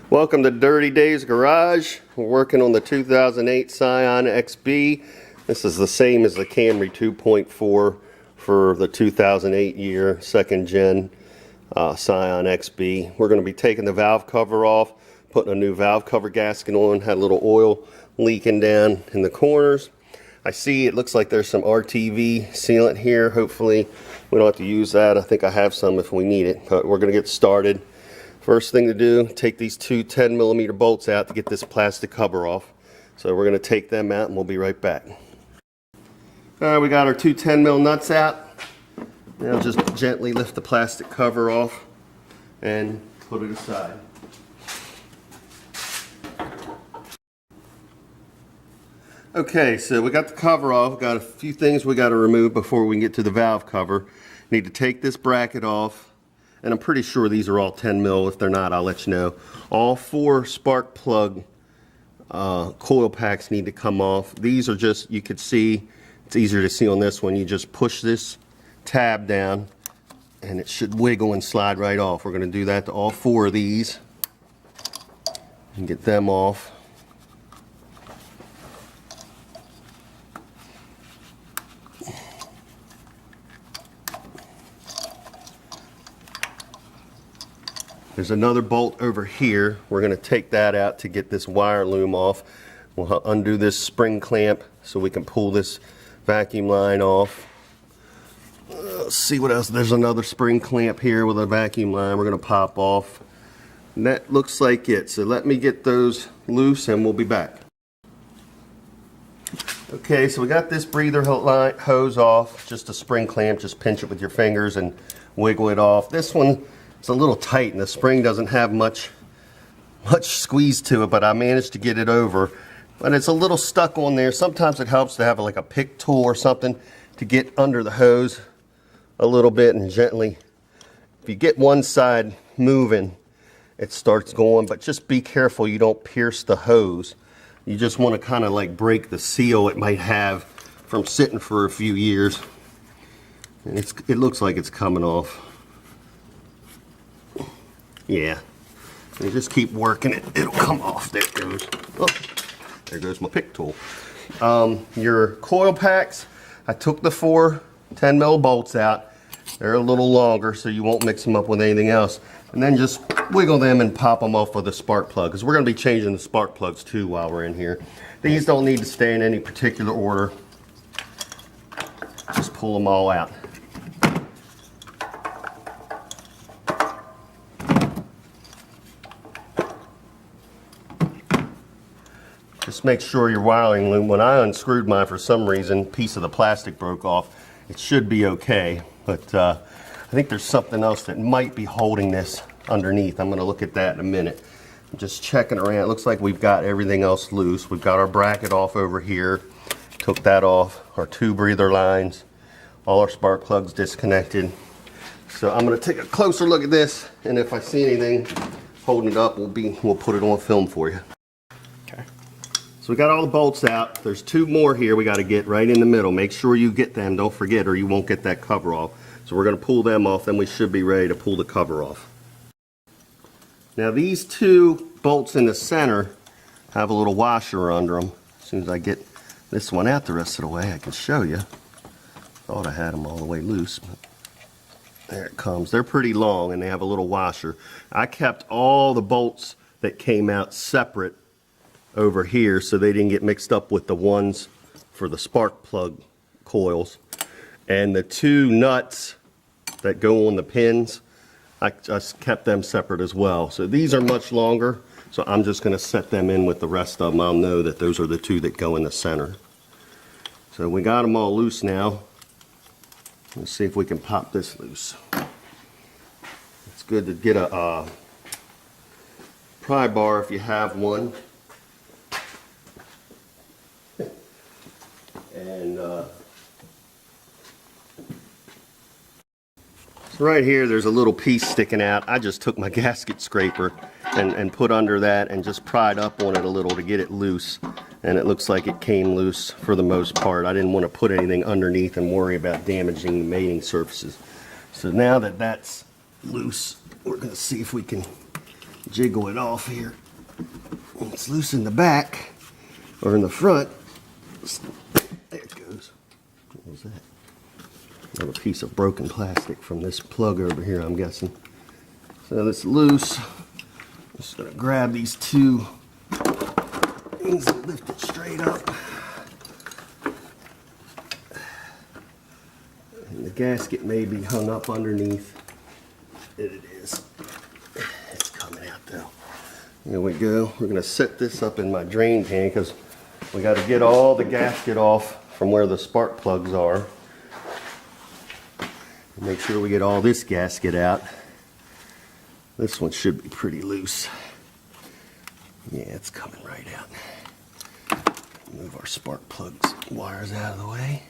Welcome to Dirty Days Garage. We're working on the 2008 Scion XB. This is the same as the Camry 2.4 for the 2008 year, second gen Scion XB. We're going to be taking the valve cover off, putting a new valve cover gasket on. Had a little oil leaking down in the corners. I see it looks like there's some RTV sealant here. Hopefully we don't have to use that. I think I have some if we need it, but we're going to get started. First thing to do, take these two 10mm bolts out to get this plastic cover off. So we're going to take them out and we'll be right back. Alright, we got our two 10mm nuts out. Now just gently lift the plastic cover off and put it aside. Okay, so we got the cover off. Got a few things we got to remove before we can get to the valve cover. Need to take this bracket off. And I'm pretty sure these are all 10mm. If they're not, I'll let you know. All four spark plug coil packs need to come off. These are just, you could see, it's easier to see on this one. You just push this tab down and it should wiggle and slide right off. We're going to do that to all four of these and get them off. There's another bolt over here. We're going to take that out to get this wire loom off. We'll undo this spring clamp so we can pull this vacuum line off. Let's see what else. There's another spring clamp here with a vacuum line we're going to pop off. And that looks like it. So let me get those loose and we'll be back. Okay, so we got this breather hose off. Just a spring clamp. Just pinch it with your fingers and wiggle it off. This one, it's a little tight and the spring doesn't have much squeeze to it, but I managed to get it over. But it's a little stuck on there. Sometimes it helps to have like a pick tool or something to get under the hose a little bit and gently. If you get one side moving, it starts going, but just be careful you don't pierce the hose. You just want to kind of like break the seal it might have from sitting for a few years. And it looks like it's coming off. Yeah, you just keep working it, it'll come off. There it goes. Oh, there goes my pick tool. Your coil packs, I took the four 10mm bolts out. They're a little longer so you won't mix them up with anything else. And then just wiggle them and pop them off with a spark plug, because we're going to be changing the spark plugs too while we're in here. These don't need to stay in any particular order. Just pull them all out. Just make sure your wiring loom, when I unscrewed mine for some reason, a piece of the plastic broke off. It should be okay, but I think there's something else that might be holding this underneath. I'm going to look at that in a minute. I'm just checking around. It looks like we've got everything else loose. We've got our bracket off over here. Took that off. Our two breather lines. All our spark plugs disconnected. So I'm going to take a closer look at this, and if I see anything holding it up, we'll put it on film for you. So we got all the bolts out. There's two more here we got to get right in the middle. Make sure you get them, don't forget, or you won't get that cover off. So we're going to pull them off, then we should be ready to pull the cover off. Now these two bolts in the center have a little washer under them. As soon as I get this one out the rest of the way, I can show you. Thought I had them all the way loose, but there it comes. They're pretty long and they have a little washer. I kept all the bolts that came out separate over here so they didn't get mixed up with the ones for the spark plug coils. And the two nuts that go on the pins, I just kept them separate as well. So these are much longer, so I'm just going to set them in with the rest of them. I'll know that those are the two that go in the center. So we got them all loose now. Let's see if we can pop this loose. It's good to get a pry bar if you have one. And so right here there's a little piece sticking out. I just took my gasket scraper and put under that and just pried up on it a little to get it loose, and it looks like it came loose for the most part. I didn't want to put anything underneath and worry about damaging the mating surfaces. So now that that's loose, we're going to see if we can jiggle it off here. It's loose in the back, or in the front. There it goes. What was that? Another piece of broken plastic from this plug over here, I'm guessing. So this is loose. I'm just gonna grab these two things and lift it straight up. And the gasket may be hung up underneath. It is. It's coming out though. There we go. We're gonna set this up in my drain pan because we got to get all the gasket off from where the spark plugs are. Make sure we get all this gasket out. This one should be pretty loose. Yeah, it's coming right out. Move our spark plugs wires out of the way.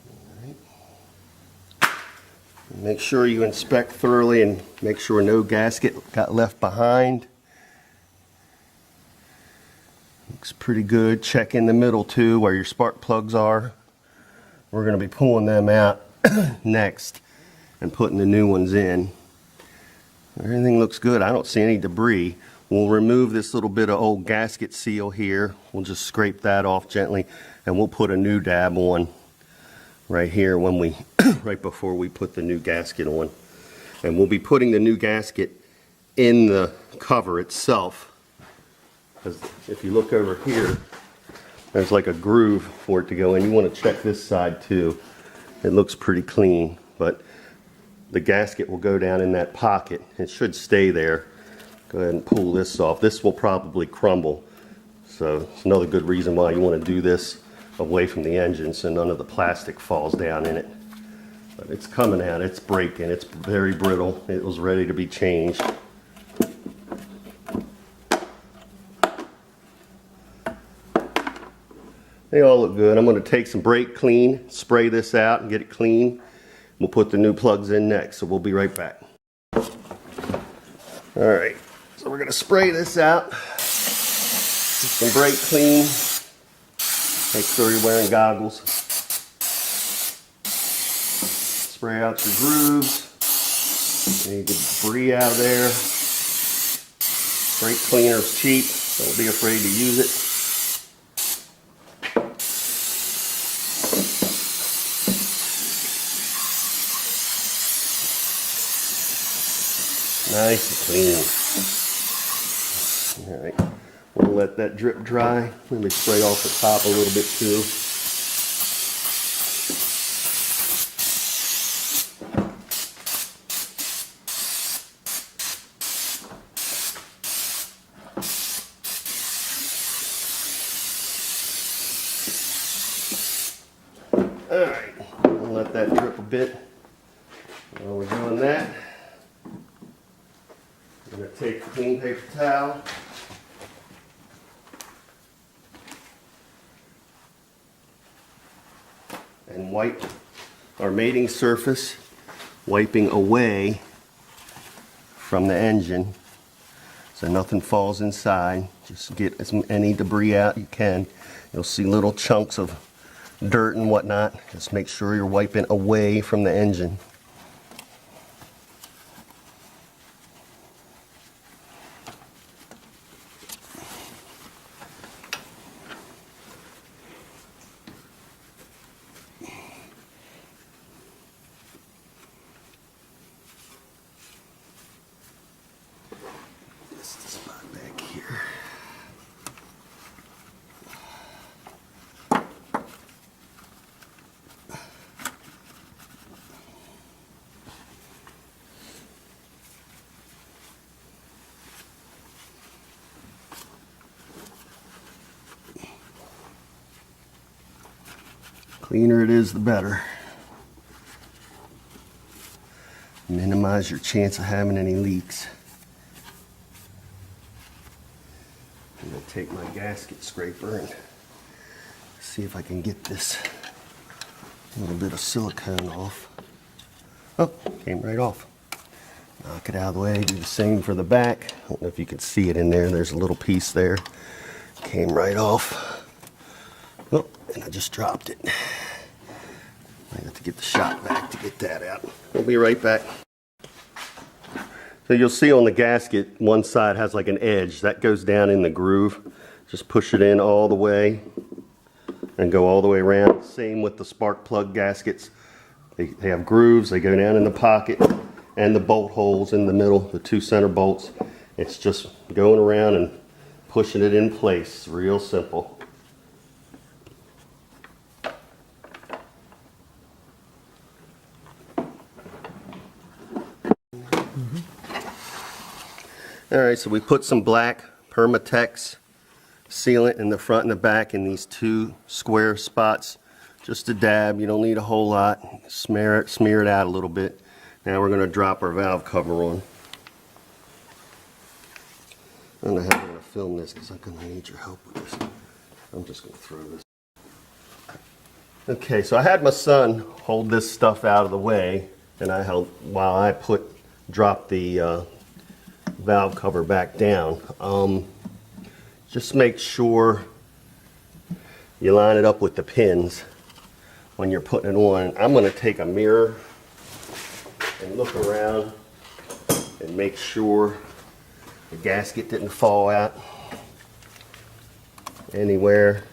All right. Make sure you inspect thoroughly and make sure no gasket got left behind. Looks pretty good. Check in the middle too where your spark plugs are. We're going to be pulling them out next and putting the new ones in. Everything looks good. I don't see any debris. We'll remove this little bit of old gasket seal here. We'll just scrape that off gently and we'll put a new dab on right here when we right before we put the new gasket on. And we'll be putting the new gasket in the cover itself. Because if you look over here, there's like a groove for it to go in. You want to check this side too. It looks pretty clean, but the gasket will go down in that pocket. It should stay there. Go ahead and pull this off. This will probably crumble. So it's another good reason why you want to do this away from the engine so none of the plastic falls down in it. But it's coming out, it's breaking, it's very brittle. It was ready to be changed. They all look good. I'm going to take some brake clean, spray this out and get it clean. We'll put the new plugs in next, so we'll be right back. Alright, so we're going to spray this out. Get some brake clean. Make sure you're wearing goggles. Spray out your grooves. Any debris out of there. Brake cleaner is cheap. Don't be afraid to use it. Nice and clean. Alright, we'll let that drip dry. Let me spray off the top a little bit too. Alright, we'll let that drip a bit. While we're doing that, I'm going to take the clean paper towel and wipe our mating surface, wiping away from the engine so nothing falls inside. Just get any debris out you can. You'll see little chunks of dirt and whatnot. Just make sure you're wiping away from the engine. Cleaner it is, the better. Minimize your chance of having any leaks. I'm going to take my gasket scraper and see if I can get this little bit of silicone off. Oh, came right off. Knock it out of the way, do the same for the back. I don't know if you can see it in there. There's a little piece there. Came right off. Oh, and I just dropped it. I have to get the shot back to get that out. We'll be right back. So you'll see on the gasket, one side has like an edge that goes down in the groove. Just push it in all the way and go all the way around. Same with the spark plug gaskets. They have grooves, they go down in the pocket, and the bolt holes in the middle, the two center bolts. It's just going around and pushing it in place. Real simple. All right, so we put some black Permatex sealant in the front and the back in these two square spots. Just a dab, you don't need a whole lot. Smear it out a little bit. Now we're going to drop our valve cover on. I don't know how I'm going to film this because I'm going to need your help with this. I'm just going to throw this. Okay, so I had my son hold this stuff out of the way, and I held while I dropped the valve cover back down. Just make sure you line it up with the pins when you're putting it on. I'm going to take a mirror and look around and make sure the gasket didn't fall out anywhere.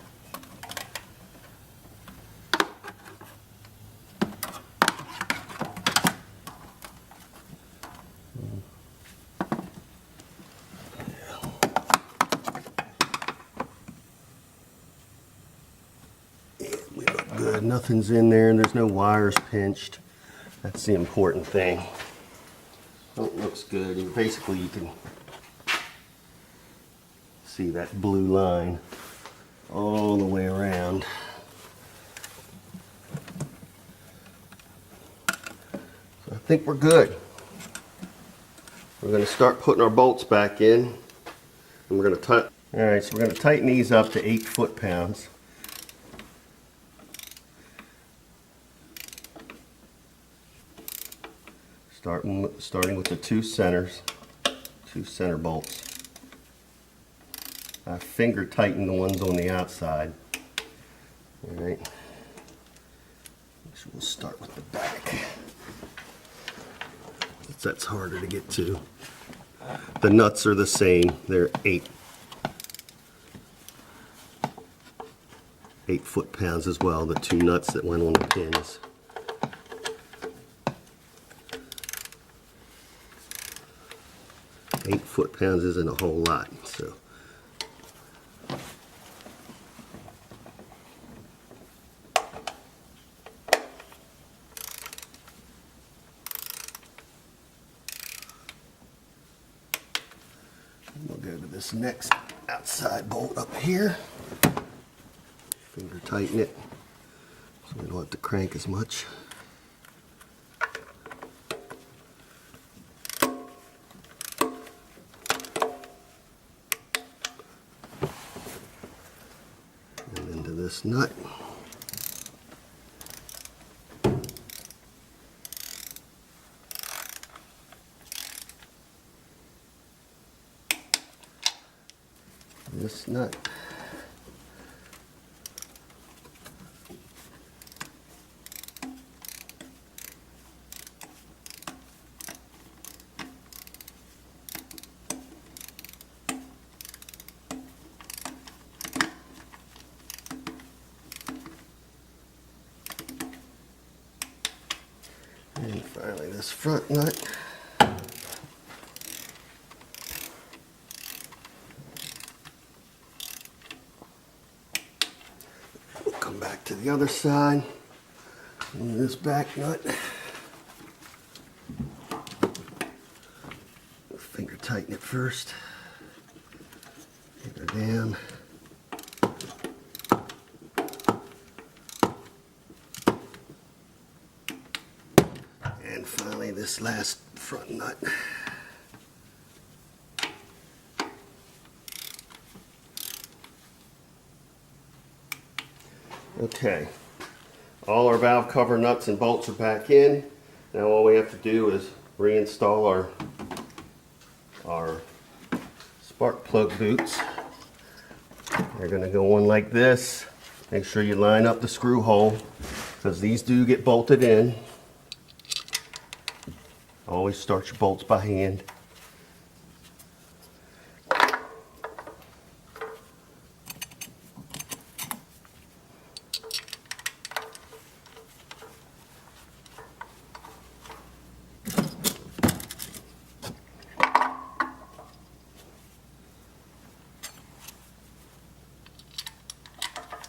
We look good. Nothing's in there and there's no wires pinched. That's the important thing. Oh, it looks good. And basically you can see that blue line all the way around. So I think we're good. We're going to start putting our bolts back in, and we're going to tighten. All right, so we're going to tighten these up to 8 foot-pounds. Starting with the two center bolts. I finger tighten the ones on the outside. All right. So we'll start with the back. That's harder to get to. The nuts are the same. They're 8 foot-pounds as well. The two nuts that went on the pins. Eight foot-pounds isn't a whole lot, so. We'll go to this next outside bolt up here. Finger tighten it so we don't have to crank as much. And into this nut. This nut. And finally this front nut. Back to the other side, and this back nut. Finger tighten it first. Get her down. And finally this last front nut. Okay, all our valve cover nuts and bolts are back in. Now all we have to do is reinstall our spark plug boots. They're going to go on like this. Make sure you line up the screw hole because these do get bolted in. Always start your bolts by hand.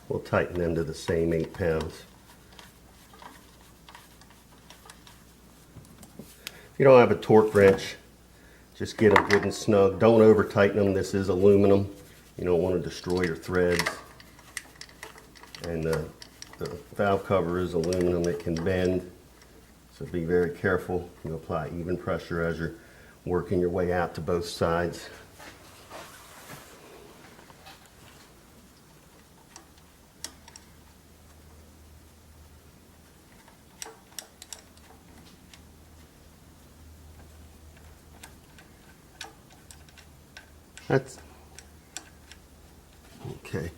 We'll tighten them to the same 8 pounds. If you don't have a torque wrench, just get them good and snug. Don't over tighten them. This is aluminum. You don't want to destroy your threads. And the valve cover is aluminum. It can bend, so be very careful. You apply even pressure as you're working your way out to both sides. That's okay.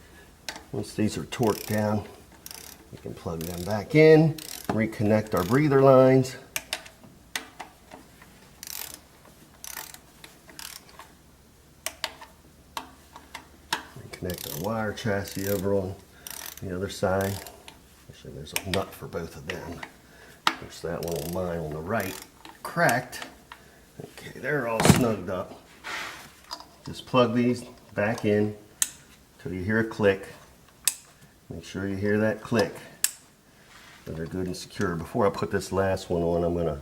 Once these are torqued down, we can plug them back in, reconnect our breather lines. Reconnect our wire chassis over on the other side. Actually, there's a nut for both of them. There's that one on mine on the right, cracked. Okay, they're all snugged up. Just plug these back in till you hear a click. Make sure you hear that click so they're good and secure. Before I put this last one on, I'm gonna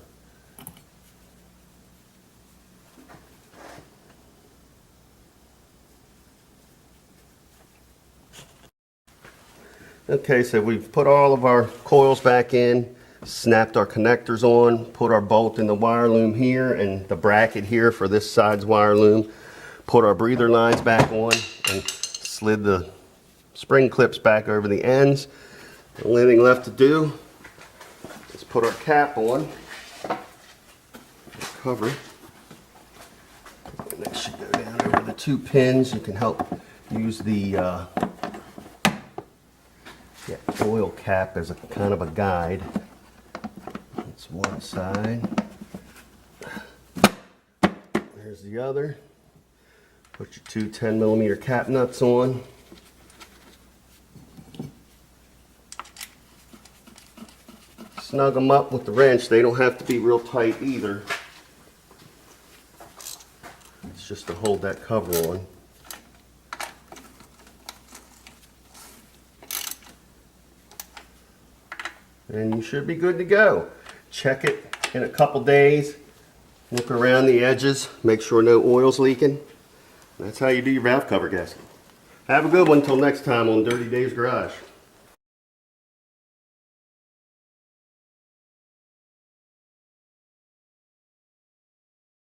okay, so we've put all of our coils back in, snapped our connectors on, put our bolt in the wire loom here and the bracket here for this side's wire loom. Put our breather lines back on and slid the spring clips back over the ends. The only thing left to do is put our cap on, cover, and that should go down over the 2 pins. You can help use the oil cap as a kind of a guide. That's one side. There's the other. Put your 2 10mm cap nuts on. Snug them up with the wrench. They don't have to be real tight either. It's just to hold that cover on. And you should be good to go. Check it in a couple days. Look around the edges. Make sure no oil's leaking. That's how you do your valve cover gasket. Have a good one until next time on Dirty Dave's Garage.